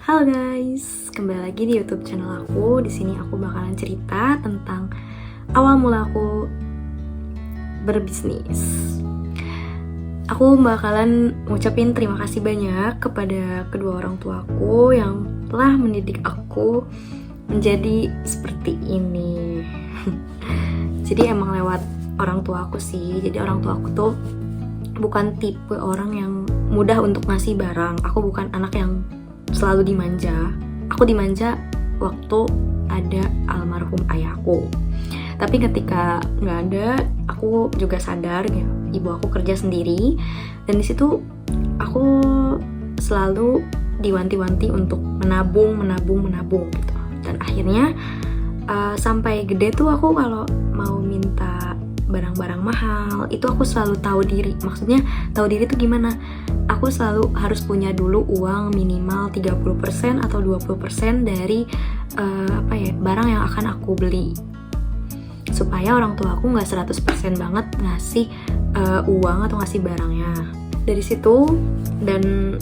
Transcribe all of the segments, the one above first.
Halo guys, kembali lagi di YouTube channel aku. Di sini aku bakalan cerita tentang awal mula aku berbisnis. Aku bakalan ngucapin terima kasih banyak kepada kedua orang tuaku yang telah mendidik aku menjadi seperti ini. Jadi emang lewat orang tuaku sih. Jadi orang tuaku tuh bukan tipe orang yang mudah untuk ngasih barang. Aku bukan anak yang selalu dimanja. Aku dimanja waktu ada almarhum ayahku. Tapi ketika nggak ada, aku juga sadar ya, ibu aku kerja sendiri, dan di situ aku selalu diwanti-wanti untuk menabung gitu. Dan akhirnya sampai gede tuh aku kalau mau minta barang-barang mahal, itu aku selalu tahu diri. Maksudnya tahu diri tuh gimana? Aku selalu harus punya dulu uang minimal 30% atau 20% dari barang yang akan aku beli, supaya orang tua aku nggak 100% banget ngasih uang atau ngasih barangnya. Dari situ, dan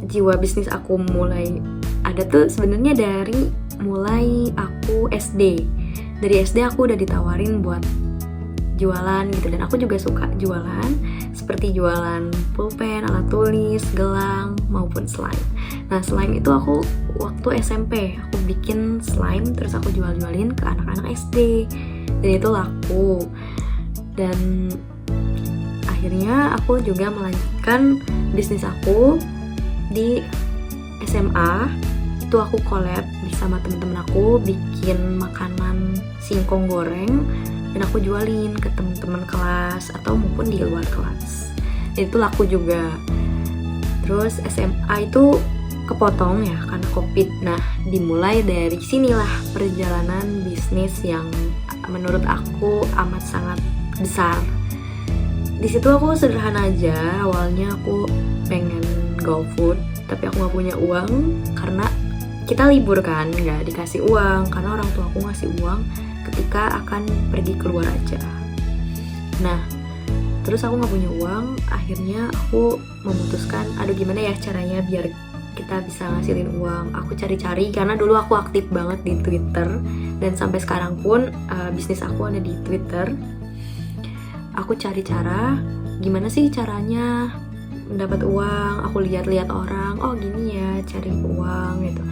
jiwa bisnis aku mulai ada tuh sebenarnya dari mulai aku SD. Dari SD aku udah ditawarin buat jualan gitu, dan aku juga suka jualan, seperti jualan pulpen, alat tulis, gelang, maupun slime. Nah, slime itu aku waktu SMP, aku bikin slime terus aku jual-jualin ke anak-anak SD, dan itu laku. Dan akhirnya aku juga melanjutkan bisnis aku di SMA. Itu aku collab bersama teman-teman aku, bikin makanan singkong goreng, dan aku jualin ke teman-teman kelas atau maupun di luar kelas. Dan itu laku juga. Terus SMA itu kepotong ya karena COVID. Nah, dimulai dari sinilah perjalanan bisnis yang menurut aku amat sangat besar. Di situ aku sederhana aja. Awalnya aku pengen GoFood, tapi aku nggak punya uang karena kita libur kan, nggak dikasih uang karena orang tua aku ngasih uang ketika akan pergi keluar aja. Nah, terus aku nggak punya uang. Akhirnya aku memutuskan, aduh gimana ya caranya biar kita bisa ngasilin uang. Aku cari-cari karena dulu aku aktif banget di Twitter, dan sampai sekarang pun bisnis aku ada di Twitter. Aku cari cara gimana sih caranya mendapat uang. Aku lihat-lihat orang, oh gini ya cari uang gitu.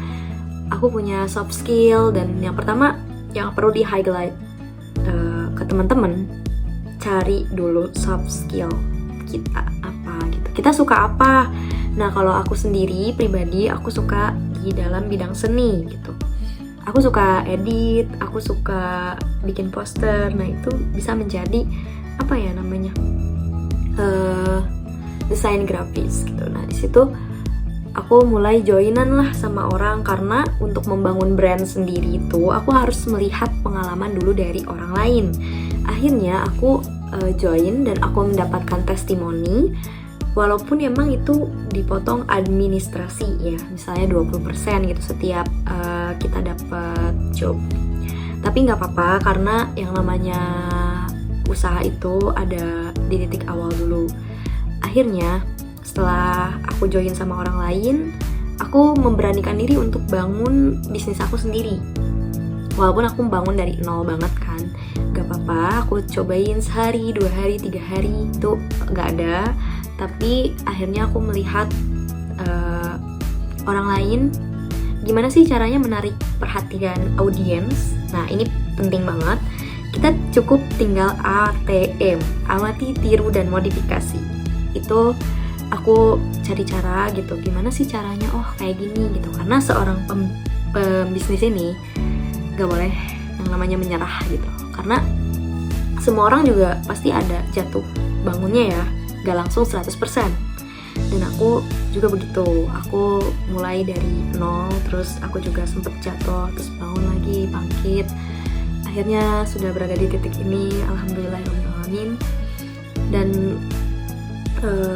Aku punya soft skill, dan yang pertama yang perlu di highlight ke teman-teman, cari dulu soft skill kita apa gitu. Kita suka apa? Nah, kalau aku sendiri pribadi, aku suka di dalam bidang seni gitu. Aku suka edit, aku suka bikin poster. Nah, itu bisa menjadi apa ya namanya, desain grafis gitu. Nah, di situ aku mulai joinan lah sama orang, karena untuk membangun brand sendiri itu aku harus melihat pengalaman dulu dari orang lain. Akhirnya aku join, dan aku mendapatkan testimoni, walaupun emang itu dipotong administrasi ya, misalnya 20% gitu setiap kita dapat job. Tapi nggak apa-apa, karena yang namanya usaha itu ada di titik awal dulu. Akhirnya setelah aku join sama orang lain, aku memberanikan diri untuk bangun bisnis aku sendiri. Walaupun aku bangun dari nol banget kan, gak apa-apa, aku cobain sehari, 2 hari, 3 hari, itu gak ada. Tapi akhirnya aku melihat orang lain, gimana sih caranya menarik perhatian audiens. Nah, ini penting banget. Kita cukup tinggal ATM, amati, tiru, dan modifikasi. Itu aku cari cara gitu, gimana sih caranya, oh kayak gini gitu. Karena seorang pembisnis ini gak boleh yang namanya menyerah gitu, karena semua orang juga pasti ada jatuh bangunnya ya, gak langsung 100%. Dan aku juga begitu, aku mulai dari nol, terus aku juga sempet jatuh, terus bangun lagi, bangkit. Akhirnya sudah berada di titik ini, alhamdulillahirrahmanirrahim. Dan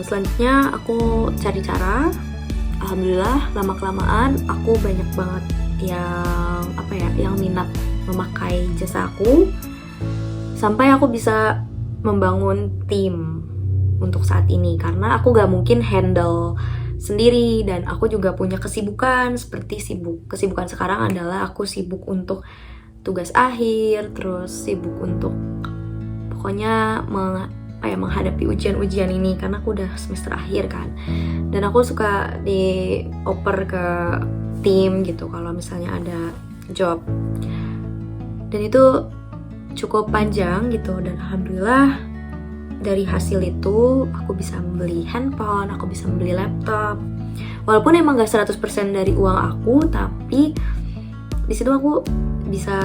selanjutnya aku cari cara. Alhamdulillah lama-kelamaan aku banyak banget yang minat memakai jasa aku, sampai aku bisa membangun tim untuk saat ini. Karena aku gak mungkin handle sendiri, dan aku juga punya kesibukan. Seperti kesibukan sekarang adalah aku sibuk untuk tugas akhir, terus sibuk untuk pokoknya menghadapi ujian-ujian ini, karena aku udah semester akhir kan. Dan aku suka dioper ke tim gitu kalau misalnya ada job, dan itu cukup panjang gitu. Dan alhamdulillah dari hasil itu aku bisa membeli handphone, aku bisa membeli laptop. Walaupun emang gak 100% dari uang aku, tapi di situ aku bisa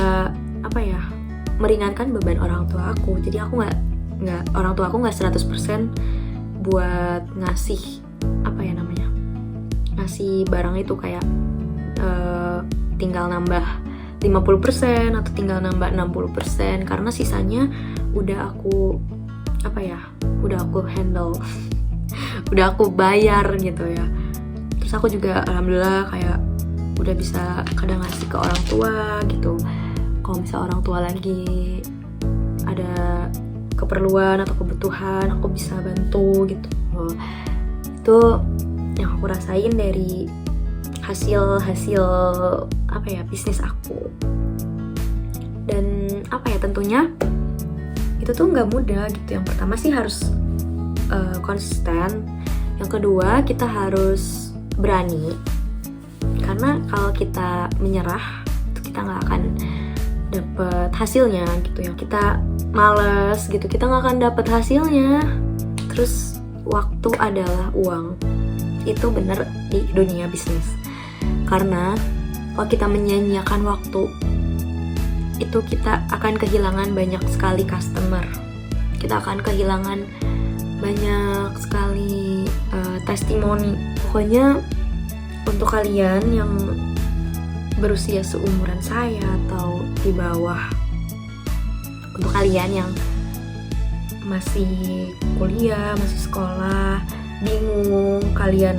meringankan beban orang tua aku. Jadi aku nggak orang tua aku nggak 100% buat ngasih ngasih barang itu, kayak tinggal nambah 50% atau tinggal nambah 60%, karena sisanya udah aku handle udah aku bayar gitu ya. Terus aku juga alhamdulillah kayak udah bisa kadang ngasih ke orang tua gitu. Kalau misalnya orang tua lagi ada keperluan atau kebutuhan, aku bisa bantu gitu. Itu yang aku rasain dari hasil bisnis aku. Dan tentunya itu tuh nggak mudah gitu. Yang pertama sih harus konsisten. Yang kedua, kita harus berani, karena kalau kita menyerah itu kita nggak akan dapet hasilnya gitu ya. Kita males gitu, kita nggak akan dapet hasilnya. Terus waktu adalah uang, itu bener di dunia bisnis. Karena kalau kita menyia-nyiakan waktu, itu kita akan kehilangan banyak sekali customer, kita akan kehilangan banyak sekali testimoni. Pokoknya untuk kalian yang berusia seumuran saya atau di bawah, untuk kalian yang masih kuliah, masih sekolah, bingung kalian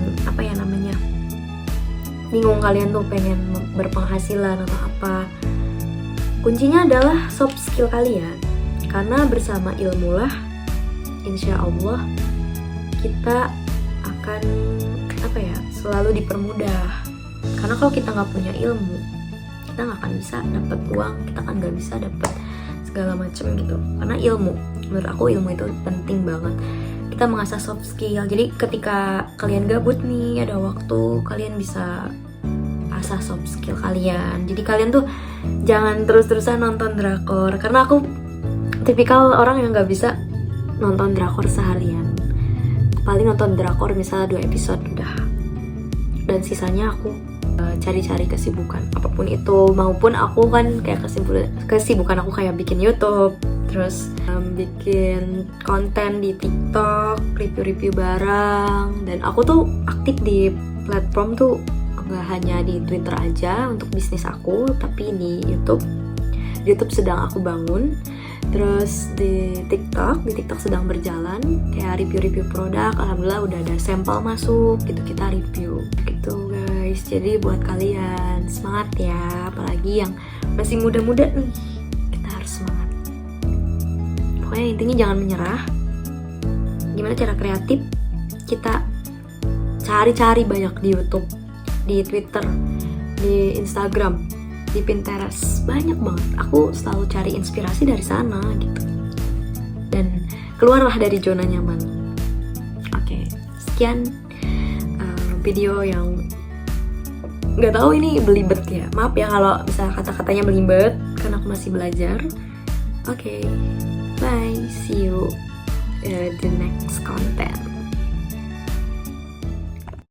bingung kalian tuh pengen berpenghasilan atau apa, kuncinya adalah soft skill kalian. Karena bersama ilmu lah, insya Allah kita akan selalu dipermudah. Karena kalau kita nggak punya ilmu, kita nggak akan bisa dapat uang, kita kan nggak bisa dapat segala macam gitu. Karena ilmu, menurut aku ilmu itu penting banget. Kita mengasah soft skill. Jadi ketika kalian gabut nih, ada waktu, kalian bisa asah soft skill kalian. Jadi kalian tuh jangan terus-terusan nonton drakor. Karena aku tipikal orang yang nggak bisa nonton drakor seharian. Paling nonton drakor misalnya 2 episode udah. Dan sisanya aku cari-cari kesibukan apapun itu. Maupun aku kan kayak kesibukan aku kayak bikin YouTube, terus bikin konten di TikTok, review-review barang. Dan aku tuh aktif di platform tuh nggak hanya di Twitter aja untuk bisnis aku, tapi di YouTube. Di YouTube sedang aku bangun. Terus di TikTok sedang berjalan kayak review-review produk. Alhamdulillah udah ada sampel masuk gitu, kita review gitu guys. Jadi buat kalian semangat ya, apalagi yang masih muda-muda nih, kita harus semangat. Pokoknya intinya jangan menyerah. Gimana cara kreatif? Kita cari-cari banyak di YouTube, di Twitter, di Instagram, di Pinterest, banyak banget. Aku selalu cari inspirasi dari sana gitu. Dan keluarlah dari zona nyaman. Oke, sekian video yang nggak tahu ini belibet ya. Maaf ya kalau misalnya kata-katanya belibet, karena aku masih belajar. Oke, bye, see you the next